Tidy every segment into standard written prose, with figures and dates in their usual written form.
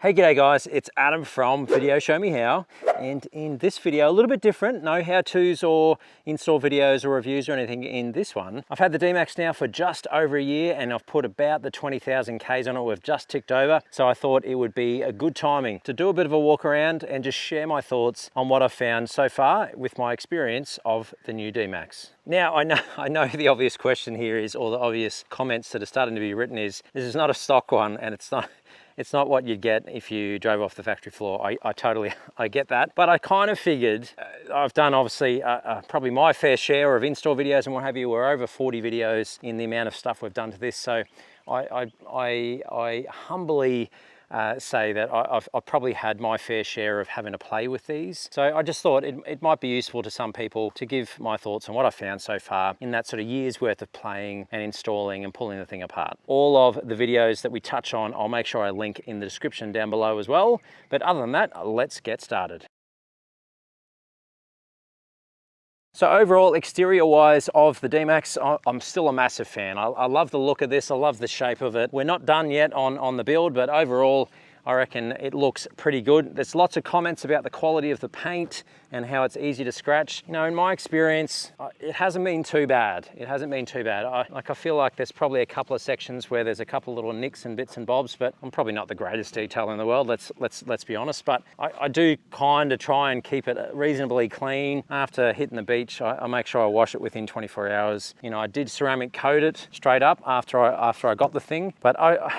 Hey, g'day guys, it's Adam from VideoShowMeHow, and in this video, a little bit different, no how-tos or install videos or reviews or anything in this one. I've had the D-MAX now for just over a year and I've put about the 20,000 Ks on it. We've just ticked over, so I thought it would be a good timing to do a bit of a walk around and just share my thoughts on what I've found so far with my experience of the new D-MAX. Now, I know the obvious question here is, or the obvious comments that are starting to be written is, this is not a stock one and it's not what you'd get if you drove off the factory floor. I get that. But I kind of figured, I've done obviously probably my fair share of install videos and what have you. We're over 40 videos in the amount of stuff we've done to this. So I humbly say that I've probably had my fair share of having to play with these. So I just thought it might be useful to some people to give my thoughts on what I've found so far in that sort of year's worth of playing and installing and pulling the thing apart. All of the videos that we touch on, I'll make sure I link in the description down below as well. But other than that, let's get started. So overall, exterior-wise of the D-MAX, I'm still a massive fan. I love the look of this, I love the shape of it. We're not done yet on the build, but overall, I reckon it looks pretty good. There's lots of comments about the quality of the paint and how it's easy to scratch. You know, in my experience, it hasn't been too bad. It hasn't been too bad. I feel like there's probably a couple of sections where there's a couple of little nicks and bits and bobs, but I'm probably not the greatest detailer in the world, let's be honest. But I do kind of try and keep it reasonably clean. After hitting the beach, I make sure I wash it within 24 hours. You know, I did ceramic coat it straight up after I got the thing, but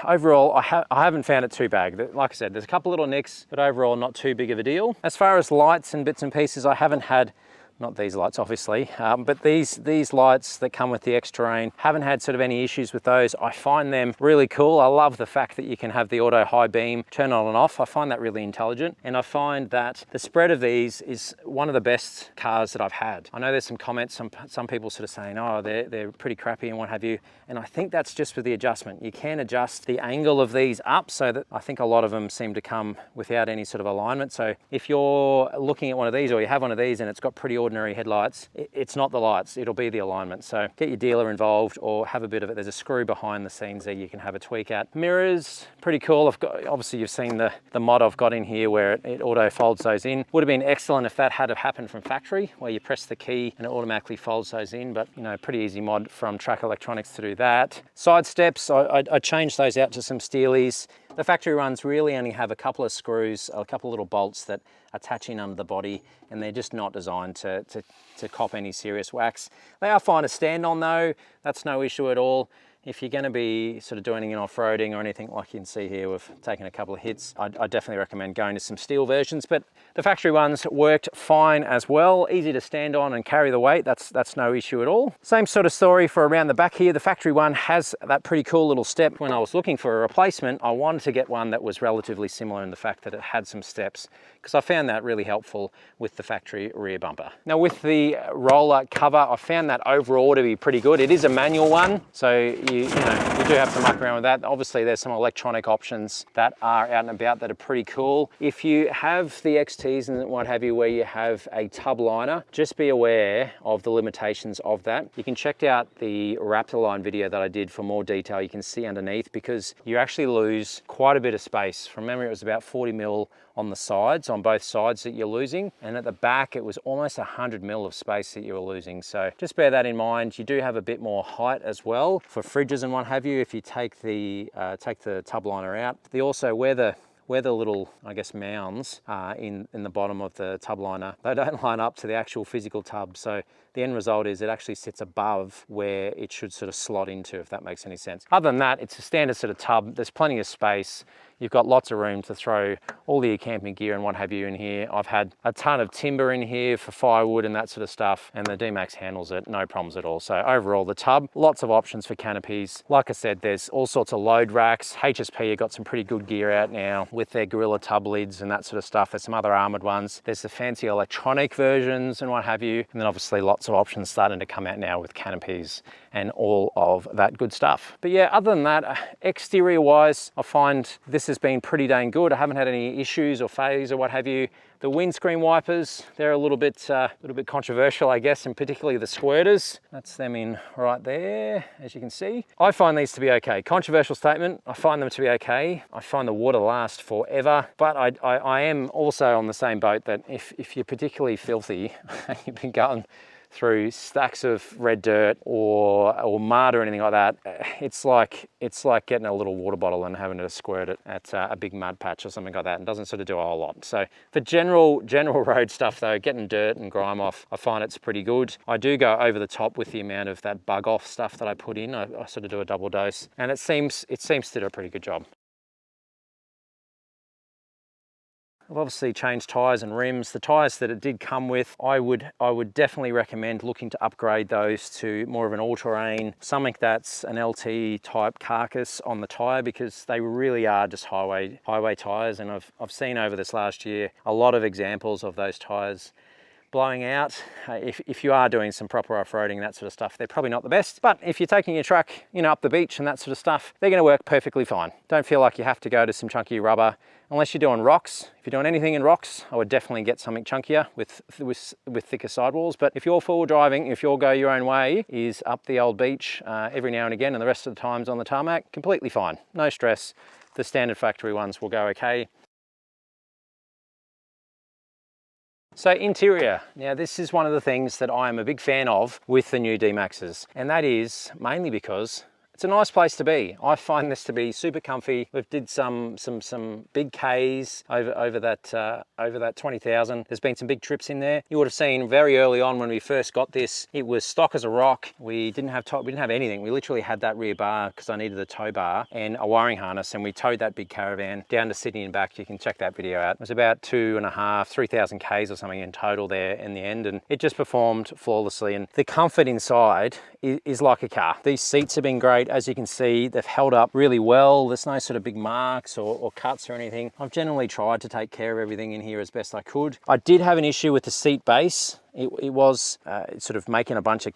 overall, I haven't found it too bad. Like I said, there's a couple little nicks, but overall not too big of a deal. As far as lights and bits and pieces, I haven't had, not these lights obviously, but these lights that come with the XTERRAIN, haven't had sort of any issues with those. I find them really cool. I love the fact that you can have the auto high beam turn on and off. I find that really intelligent, and I find that the spread of these is one of the best cars that I've had. I know there's some comments, some people sort of saying, oh, they're pretty crappy and what have you, and I think that's just with the adjustment. You can adjust the angle of these up so that I think a lot of them seem to come without any sort of alignment. So if you're looking at one of these, or you have one of these and it's got pretty ordinary headlights, it's not the lights, it'll be the alignment. So get your dealer involved or have a bit of it. There's a screw behind the scenes there you can have a tweak at. Mirrors, pretty cool. Obviously you've seen the mod I've got in here where it auto folds those in. Would have been excellent if that had happened from factory, where you press the key and it automatically folds those in, but you know, pretty easy mod from Track Electronics to do that. Side steps, I changed those out to some steelies. The factory ones really only have a couple of screws, a couple of little bolts that attach in under the body, and they're just not designed to cop any serious wax. They are fine to stand on though, that's no issue at all. If you're going to be sort of doing it off-roading or anything, like you can see here, we've taken a couple of hits. I definitely recommend going to some steel versions, but the factory ones worked fine as well. Easy to stand on and carry the weight, that's no issue at all. Same sort of story for around the back here. The factory one has that pretty cool little step. When I was looking for a replacement, I wanted to get one that was relatively similar in the fact that it had some steps, because I found that really helpful with the factory rear bumper. Now with the roller cover, I found that overall to be pretty good. It is a manual one, so you do have to muck around with that. Obviously there's some electronic options that are out and about that are pretty cool. If you have the XTs and what have you, where you have a tub liner, just be aware of the limitations of that. You can check out the Raptor line video that I did for more detail. You can see underneath, because you actually lose quite a bit of space. From memory, it was about 40 mil on the sides, on both sides, that you're losing, and at the back it was almost 100 mil of space that you were losing. So just bear that in mind. You do have a bit more height as well for fridges and what have you if you take the tub liner out. They also, where the little, I guess, mounds are in the bottom of the tub liner, they don't line up to the actual physical tub. So the end result is it actually sits above where it should sort of slot into, if that makes any sense. Other than that, it's a standard sort of tub. There's plenty of space. You've got lots of room to throw all your camping gear and what have you in here. I've had a ton of timber in here for firewood and that sort of stuff, and the D-MAX handles it, no problems at all. So overall, the tub, lots of options for canopies. Like I said, there's all sorts of load racks. HSP have got some pretty good gear out now with their Gorilla tub lids and that sort of stuff. There's some other armored ones. There's the fancy electronic versions and what have you. And then obviously lots of options starting to come out now with canopies and all of that good stuff. But yeah, other than that, exterior wise, I find this has been pretty dang good. I haven't had any issues or failures or what have you. The windscreen wipers, they're a little bit controversial, I guess, and particularly the squirters. That's them in right there, as you can see. I find these to be okay. Controversial statement, I find them to be okay. I find the water lasts forever, but I am also on the same boat that if you're particularly filthy and you've been going through stacks of red dirt or mud or anything like that, it's like getting a little water bottle and having to squirt it at a big mud patch or something like that, and doesn't sort of do a whole lot. So for general road stuff though, getting dirt and grime off, I find it's pretty good. I do go over the top with the amount of that bug off stuff that I put in. I sort of do a double dose, and it seems to do a pretty good job. I've obviously changed tyres and rims. The tyres that it did come with, I would definitely recommend looking to upgrade those to more of an all-terrain, something that's an LT type carcass on the tyre, because they really are just highway tyres. And I've seen over this last year a lot of examples of those tyres blowing out. If you are doing some proper off-roading, that sort of stuff, they're probably not the best. But if you're taking your truck, up the beach and that sort of stuff, they're going to work perfectly fine. Don't feel like you have to go to some chunky rubber unless you're doing rocks. If you're doing anything in rocks, I would definitely get something chunkier with thicker sidewalls. But if your four-wheel driving, if your go your own way is up the old beach every now and again, and the rest of the times on the tarmac, completely fine, no stress. The standard factory ones will go okay. So interior, now this is one of the things that I am a big fan of with the new D-MAXs, and that is mainly because it's a nice place to be. I find this to be super comfy. We've did some big Ks over that 20,000. There's been some big trips in there. You would have seen very early on when we first got this, it was stock as a rock. We didn't have anything. We literally had that rear bar because I needed a tow bar and a wiring harness, and we towed that big caravan down to Sydney and back. You can check that video out. It was about 2.5, 3,000 Ks or something in total there in the end, and it just performed flawlessly. And the comfort inside is like a car. These seats have been great. As you can see, they've held up really well. There's no sort of big marks or cuts or anything. I've generally tried to take care of everything in here as best I could. I did have an issue with the seat base. It was sort of making a bunch of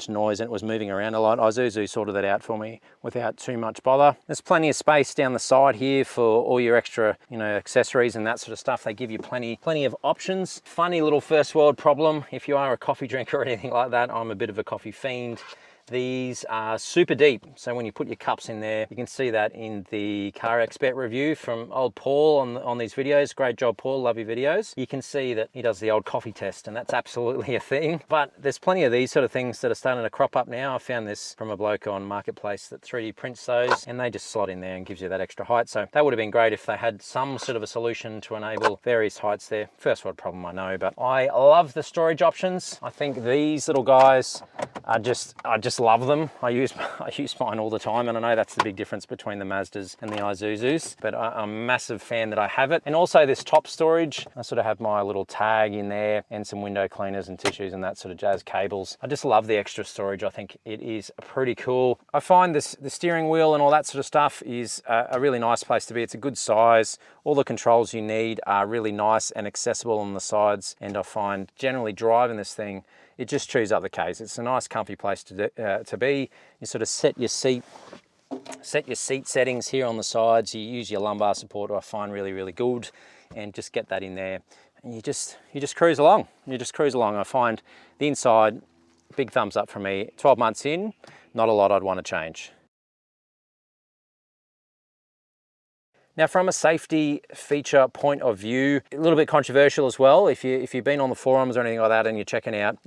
noise, and it was moving around a lot. ISUZU sorted that out for me without too much bother. There's plenty of space down the side here for all your extra, accessories and that sort of stuff. They give you plenty of options. Funny little first world problem if you are a coffee drinker or anything like that. I'm a bit of a coffee fiend. These are super deep, so when you put your cups in there, you can see that in the Car Expert review from old Paul on these videos. Great job, Paul, love your videos. You can see that he does the old coffee test, and that's absolutely a thing. But there's plenty of these sort of things that are starting to crop up now. I found this from a bloke on Marketplace that 3D prints those, and they just slot in there and gives you that extra height. So that would have been great if they had some sort of a solution to enable various heights there. First world problem, I know, but I love the storage options. I think these little guys are I just love them. I use mine all the time, and I know that's the big difference between the Mazdas and the ISUZUs, but I'm a massive fan that I have it. And also this top storage, I sort of have my little tag in there and some window cleaners and tissues and that sort of jazz, cables. I just love the extra storage. I think it is pretty cool. I find the steering wheel and all that sort of stuff is a really nice place to be. It's a good size. All the controls you need are really nice and accessible on the sides, and I find generally driving this thing, it just chews up the case. It's a nice comfy place to be. You sort of set your seat settings here on the sides. You use your lumbar support, I find really good, and just get that in there, and you just cruise along. I find the inside, big thumbs up from me. 12 months in, not a lot I'd want to change. Now, from a safety feature point of view, a little bit controversial as well. If you've been on the forums or anything like that and you're checking out,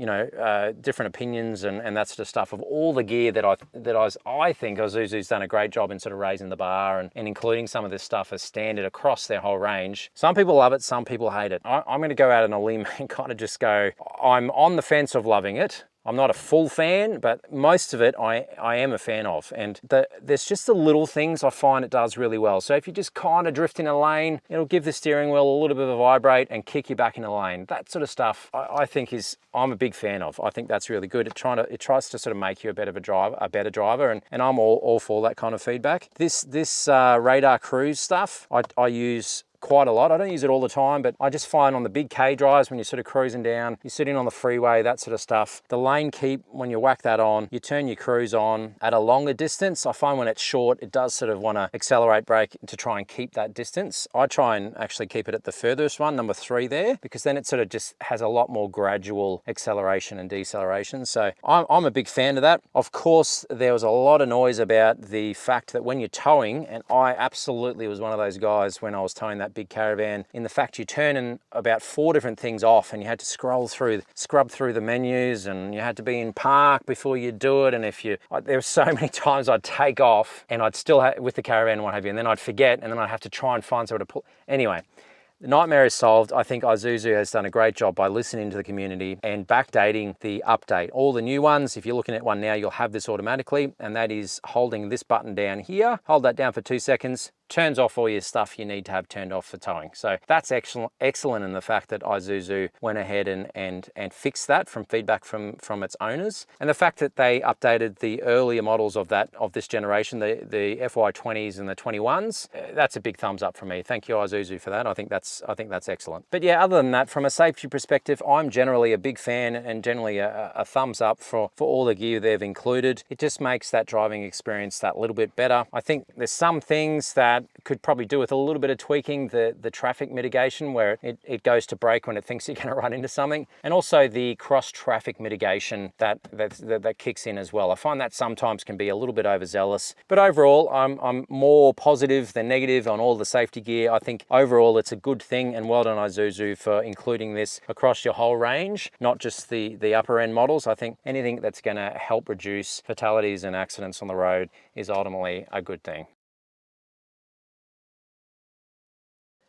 different opinions and that sort of stuff of all the gear that I think ISUZU's done a great job in sort of raising the bar and including some of this stuff as standard across their whole range. Some people love it, some people hate it. I'm going to go out on a limb and kind of just go, I'm on the fence of loving it. I'm not a full fan, but most of it I am a fan of. And there's just the little things I find it does really well. So if you just kind of drift in a lane, it'll give the steering wheel a little bit of a vibrate and kick you back in a lane. That sort of stuff I think I'm a big fan of. I think that's really good. It tries to sort of make you a better driver, and I'm all for that kind of feedback. This radar cruise stuff, I use quite a lot. I don't use it all the time, but I just find on the big K drives when you're sort of cruising down, you're sitting on the freeway, that sort of stuff, the lane keep, when you whack that on, you turn your cruise on at a longer distance. I find when it's short, it does sort of want to accelerate brake to try and keep that distance. I try and actually keep it at the furthest one, number 3 there, because then it sort of just has a lot more gradual acceleration and deceleration. So I'm a big fan of that. Of course, there was a lot of noise about the fact that when you're towing, and I absolutely was one of those guys when I was towing that big caravan, in the fact you turn in about 4 different things off and you had to scrub through the menus, and you had to be in park before you do it. And there were so many times I'd take off and I'd still have with the caravan and what have you, and then I'd forget, and then I'd have to try and find somewhere to pull. Anyway, the nightmare is solved. I think ISUZU has done a great job by listening to the community and backdating the update. All the new ones, if you're looking at one now, you'll have this automatically, and that is holding this button down here. Hold that down for 2 seconds, turns off all your stuff you need to have turned off for towing. So that's excellent in the fact that ISUZU went ahead and fixed that from feedback from its owners. And the fact that they updated the earlier models of this generation, the FY20s and the 21s, that's a big thumbs up for me. Thank you, ISUZU, for that. I think that's excellent. But yeah, other than that, from a safety perspective, I'm generally a big fan and generally a thumbs up for all the gear they've included. It just makes that driving experience that little bit better. I think there's some things that could probably do with a little bit of tweaking, the traffic mitigation, where it goes to brake when it thinks you're going to run into something, and also the cross traffic mitigation that kicks in as well. I find that sometimes can be a little bit overzealous, but overall I'm more positive than negative on all the safety gear. I think overall it's a good thing, and well done ISUZU for including this across your whole range, not just the upper end models. I think anything that's going to help reduce fatalities and accidents on the road is ultimately a good thing.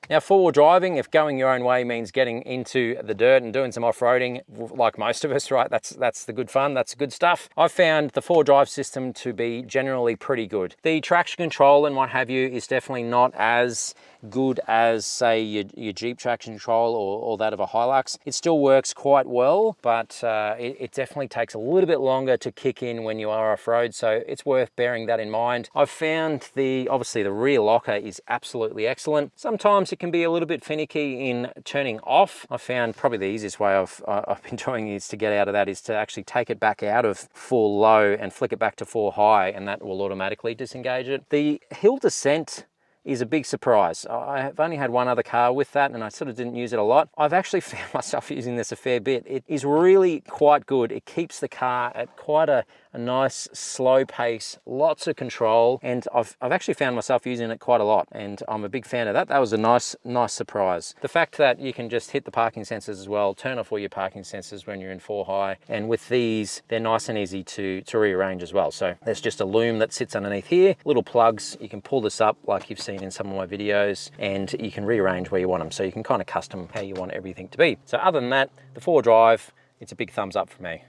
Now, four-wheel driving, if going your own way means getting into the dirt and doing some off-roading, like most of us, right? That's the good fun, that's good stuff. I've found the four-wheel drive system to be generally pretty good. The traction control and what have you is definitely not as good as, say, your Jeep traction control or that of a Hilux. It still works quite well, but it definitely takes a little bit longer to kick in when you are off-road, so it's worth bearing that in mind. I've found obviously the rear locker is absolutely excellent. Sometimes it can be a little bit finicky in turning off. I found probably the easiest way I've been doing is to get out of that is to actually take it back out of full low and flick it back to 4 high, and that will automatically disengage it. The hill descent is a big surprise. I've only had one other car with that and I sort of didn't use it a lot. I've actually found myself using this a fair bit. It is really quite good. It keeps the car at quite a nice slow pace, lots of control, and I've actually found myself using it quite a lot, and I'm a big fan of that. That was a nice surprise. The fact that you can just hit the parking sensors as well, turn off all your parking sensors when you're in 4 high, and with these they're nice and easy to rearrange as well. So there's just a loom that sits underneath here, little plugs. You can pull this up like you've seen in some of my videos, and you can rearrange where you want them, so you can kind of custom how you want everything to be. So other than that, the 4-wheel drive, it's a big thumbs up for me.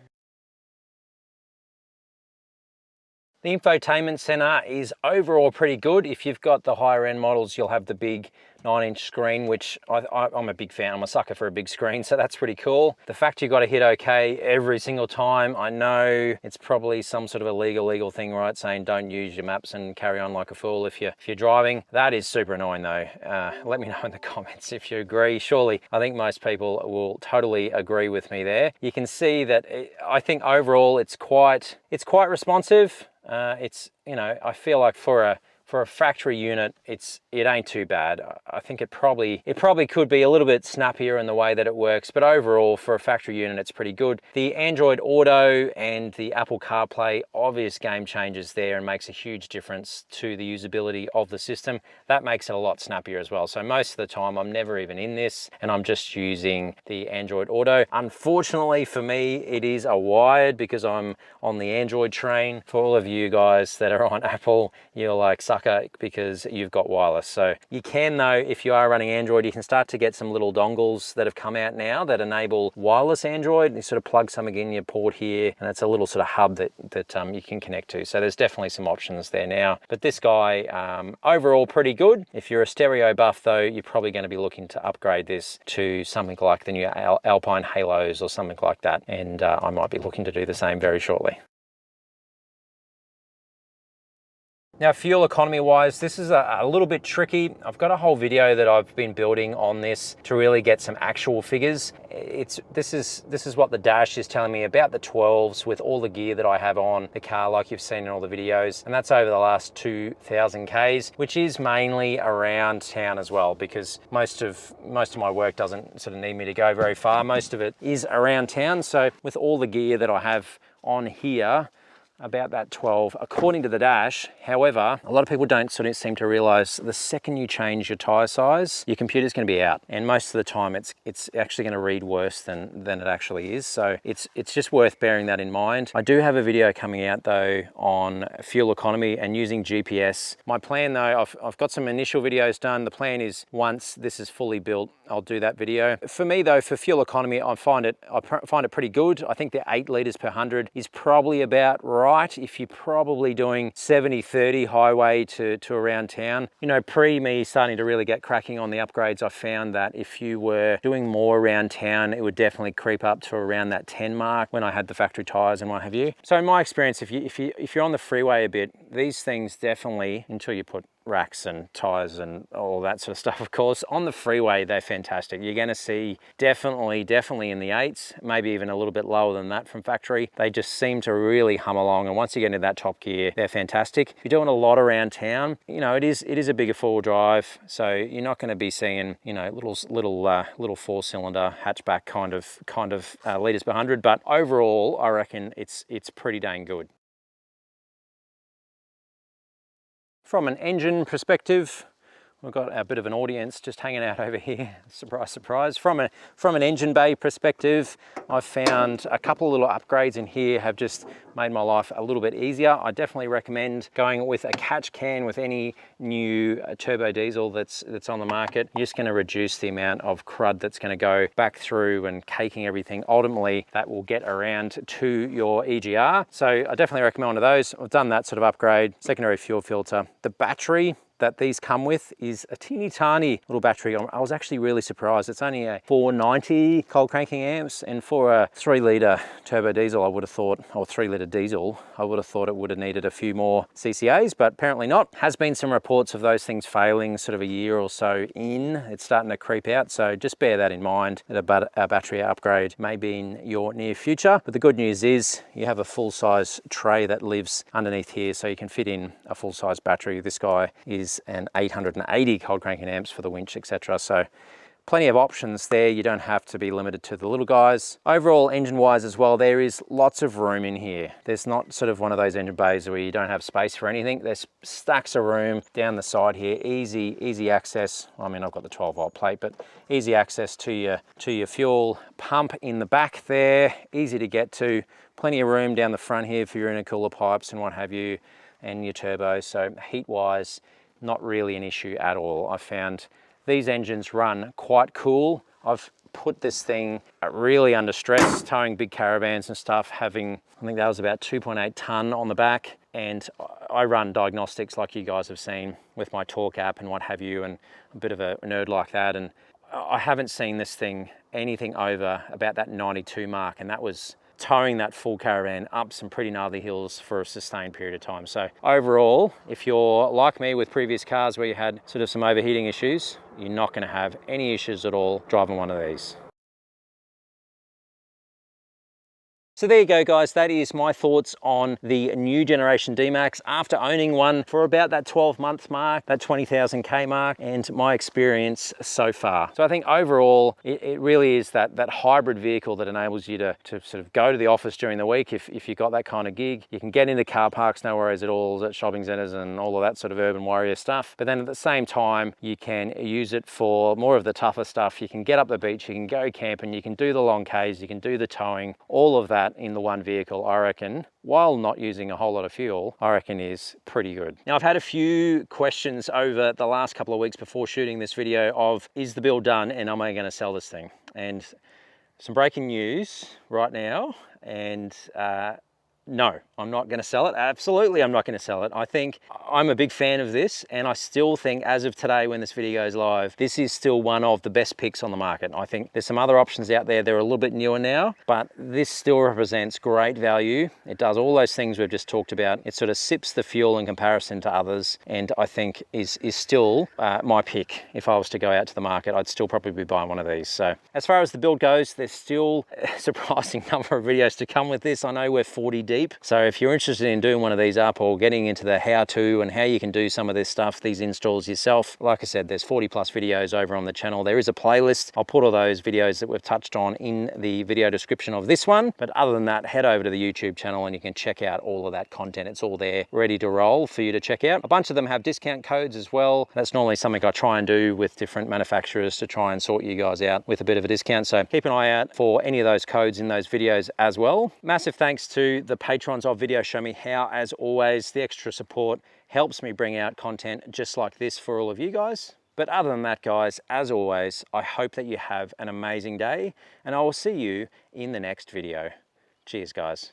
The infotainment center is overall pretty good. If you've got the higher end models, you'll have the big 9-inch screen, which I'm a big fan. I'm a sucker for a big screen, so that's pretty cool. The fact you've got to hit okay every single time, I know it's probably some sort of a legal thing, right? Saying don't use your maps and carry on like a fool if you're driving. That is super annoying though. Let me know in the comments if you agree. Surely, I think most people will totally agree with me there. You can see that I think overall it's quite responsive. It's, you know, I feel like for a factory unit, it ain't too bad. I think it probably could be a little bit snappier in the way that it works, but overall for a factory unit, it's pretty good. The Android Auto and the Apple CarPlay, obvious game changers there, and makes a huge difference to the usability of the system. That makes it a lot snappier as well. So most of the time I'm never even in this and I'm just using the Android Auto. Unfortunately for me, it is a wired because I'm on the Android train. For all of you guys that are on Apple, you're like sucker because you've got wireless. So you can though, if you are running Android, you can start to get some little dongles that have come out now that enable wireless Android. You sort of plug something in your port here, and it's a little sort of hub that you can connect to. So there's definitely some options there now. But this guy, overall pretty good. If you're a stereo buff though, you're probably going to be looking to upgrade this to something like the new Alpine Halos or something like that. And I might be looking to do the same very shortly. Now, fuel economy wise, this is a little bit tricky. I've got a whole video that I've been building on this to really get some actual figures. This is what the dash is telling me about the 12s with all the gear that I have on the car, like you've seen in all the videos. And that's over the last 2,000 Ks, which is mainly around town as well, because most of my work doesn't sort of need me to go very far. Most of it is around town. So with all the gear that I have on here, about that 12 according to the dash. However, a lot of people don't sort of seem to realize the second you change your tire size, your computer's going to be out, and most of the time it's actually going to read worse than it actually is. So it's just worth bearing that in mind. I do have a video coming out though on fuel economy and using GPS. My plan though, I've got some initial videos done. The plan is once this is fully built, I'll do that video. For me though, for fuel economy, I find it pretty good. I think the 8 liters per 100 is probably about right if you're probably doing 70-30 highway to around town. You know, pre me starting to really get cracking on the upgrades, I found that if you were doing more around town, it would definitely creep up to around that 10 mark when I had the factory tires and what have you. So in my experience, if you're on the freeway a bit, these things definitely, until you put racks and tires and all that sort of stuff, of course, on the freeway they're fantastic. You're going to see definitely in the 8s, maybe even a little bit lower than that from factory. They just seem to really hum along, and once you get into that top gear, they're fantastic. If you're doing a lot around town, you know, it is a bigger 4-wheel-drive, so you're not going to be seeing, you know, little 4-cylinder hatchback kind of liters per 100, but overall I reckon it's pretty dang good. From an engine perspective, we've got a bit of an audience just hanging out over here. Surprise, surprise. From an engine bay perspective, I've found a couple of little upgrades in here have just made my life a little bit easier. I definitely recommend going with a catch can with any new turbo diesel that's on the market. You're just going to reduce the amount of crud that's going to go back through and caking everything. Ultimately, that will get around to your EGR. So I definitely recommend one of those. I've done that sort of upgrade. Secondary fuel filter. The battery that these come with is a teeny tiny little battery. I was actually really surprised. It's only a 490 cold cranking amps, and for a 3-litre turbo diesel, I would have thought, or 3-litre diesel, I would have thought it would have needed a few more CCAs, but apparently not. Has been some reports of those things failing sort of a year or so in. It's starting to creep out, so just bear that in mind, that a battery upgrade may be in your near future. But the good news is you have a full-size tray that lives underneath here, so you can fit in a full-size battery. This guy is an 880 cold cranking amps for the winch, etc. So plenty of options there. You don't have to be limited to the little guys. Overall, engine wise as well, there is lots of room in here. There's not sort of one of those engine bays where you don't have space for anything. There's stacks of room down the side here. Easy access. I mean, I've got the 12-volt plate, but easy access to your fuel pump in the back there. Easy to get to. Plenty of room down the front here for your intercooler pipes and what have you, and your turbo. So heat wise, not really an issue at all. I found these engines run quite cool. I've put this thing really under stress, towing big caravans and stuff, having, I think that was about 2.8 ton on the back. And I run diagnostics like you guys have seen with my Torque app and what have you, and a bit of a nerd like that. And I haven't seen this thing anything over about that 92 mark, and that was towing that full caravan up some pretty gnarly hills for a sustained period of time. So overall, if you're like me with previous cars where you had sort of some overheating issues, you're not going to have any issues at all driving one of these. So there you go, guys. That is my thoughts on the new generation D-MAX after owning one for about that 12-month mark, that 20,000 K mark, and my experience so far. So I think overall, it really is that hybrid vehicle that enables you to sort of go to the office during the week if you've got that kind of gig. You can get into car parks, no worries at all, at shopping centres and all of that sort of urban warrior stuff. But then at the same time, you can use it for more of the tougher stuff. You can get up the beach, you can go camping, you can do the long Ks, you can do the towing, all of that in the one vehicle, I reckon, while not using a whole lot of fuel, I reckon is pretty good. Now, I've had a few questions over the last couple of weeks before shooting this video of, is the build done and am I going to sell this thing? And some breaking news right now, and no, I'm not going to sell it. Absolutely, I'm not going to sell it. I think I'm a big fan of this, and I still think as of today when this video goes live, this is still one of the best picks on the market. I think there's some other options out there that are a little bit newer now, but this still represents great value. It does all those things we've just talked about. It sort of sips the fuel in comparison to others, and I think is still my pick. If I was to go out to the market, I'd still probably be buying one of these. So as far as the build goes, there's still a surprising number of videos to come with this. I know we're 40 deep, so if you're interested in doing one of these up or getting into the how-to and how you can do some of this stuff, these installs yourself, like I said, there's 40 plus videos over on the channel. There is a playlist. I'll put all those videos that we've touched on in the video description of this one, but other than that, head over to the YouTube channel and you can check out all of that content. It's all there ready to roll for you to check out. A bunch of them have discount codes as well. That's normally something I try and do with different manufacturers to try and sort you guys out with a bit of a discount, so keep an eye out for any of those codes in those videos as well. Massive thanks to the patrons of Video Show Me How. As always, the extra support helps me bring out content just like this for all of you guys. But other than that, guys, as always, I hope that you have an amazing day, and I will see you in the next video. Cheers, guys.